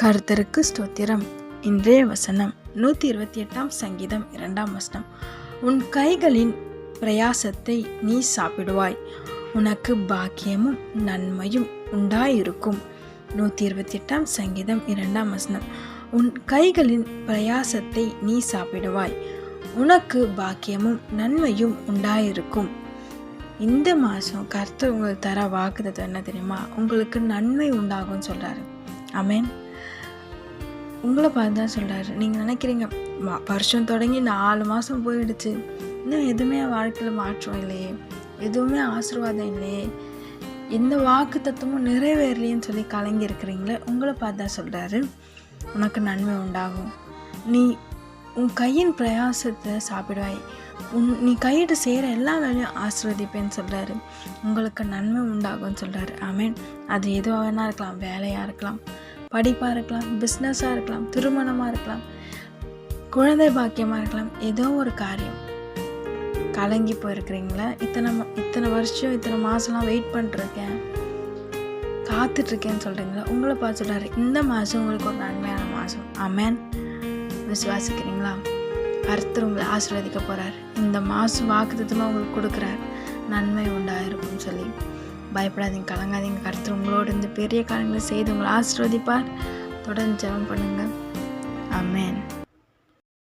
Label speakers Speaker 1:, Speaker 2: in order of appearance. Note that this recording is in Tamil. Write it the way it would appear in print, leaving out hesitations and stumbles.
Speaker 1: கர்த்தருக்கு ஸ்தோத்திரம். இன்றைய வசனம் 128 சங்கீதம் 2 வசனம். உன் கைகளின் பிரயாசத்தை நீ சாப்பிடுவாய், உனக்கு பாக்கியமும் நன்மையும் உண்டாயிருக்கும். 128 சங்கீதம் 2 வசனம். உன் கைகளின் பிரயாசத்தை நீ சாப்பிடுவாய், உனக்கு பாக்கியமும் நன்மையும் உண்டாயிருக்கும். இந்த மாதம் கர்த்தர் உங்களுக்கு தர வாக்குத்தத்தம் என்ன தெரியுமா? உங்களுக்கு நன்மை உண்டாகும்னு சொல்கிறாரு. ஆமென். உங்களை பார்த்து தான் சொல்கிறாரு. நீங்கள் நினைக்கிறீங்க வருஷம் தொடங்கி 4 மாதம் போயிடுச்சு, இன்னும் எதுவுமே வாழ்க்கையில் மாற்றம் இல்லையே, எதுவுமே ஆசீர்வாதம் இல்லையே, எந்த வாக்குத்தத்தமும் நிறைவேறலையேன்னு சொல்லி கலங்கி இருக்கிறீங்களே, உங்களை பார்த்து தான் சொல்கிறாரு, உனக்கு நன்மை உண்டாகும். நீ உன் கையின் பிரயாசத்தை சாப்பிடுவாய், நீ கையிட்டு செய்கிற எல்லா வேலையும் ஆசீர்வதிப்பேன்னு சொல்கிறாரு. உங்களுக்கு நன்மை உண்டாகும்னு சொல்கிறாரு. ஆமென். அது எதுவாக வேணா இருக்கலாம். வேலையாக இருக்கலாம், படிப்பாக இருக்கலாம், பிஸ்னஸாக இருக்கலாம், திருமணமாக இருக்கலாம், குழந்தை பாக்கியமாக இருக்கலாம். ஏதோ ஒரு காரியம் கலங்கி போயிருக்கிறீங்களா? இத்தனை வருஷம் இத்தனை மாதம்லாம் வெயிட் பண்ணிட்டுருக்கேன், காத்துட்ருக்கேன்னு சொல்கிறீங்களா? உங்களை பார்த்து சொல்கிறாரு, இந்த மாதம் உங்களுக்கு ஒரு நன்மையான மாதம். ஆமென். விசுவாசிக்கிறீங்களா? கர்த்தர் உங்களை ஆசீர்வதிக்க போகிறார். இந்த மாதம் வாக்குத்தத்தமாக உங்களுக்கு கொடுக்குறார், நன்மை உண்டாயிருக்கும்னு சொல்லி. பயப்படாதீங்க, கலங்காதீங்க. கர்த்தர் உங்களோடு இருந்து பெரிய காரியங்களை செய்து உங்களை ஆசீர்வதிப்பார். தொடர்ந்து ஜெபம் பண்ணுங்கள். ஆமென்.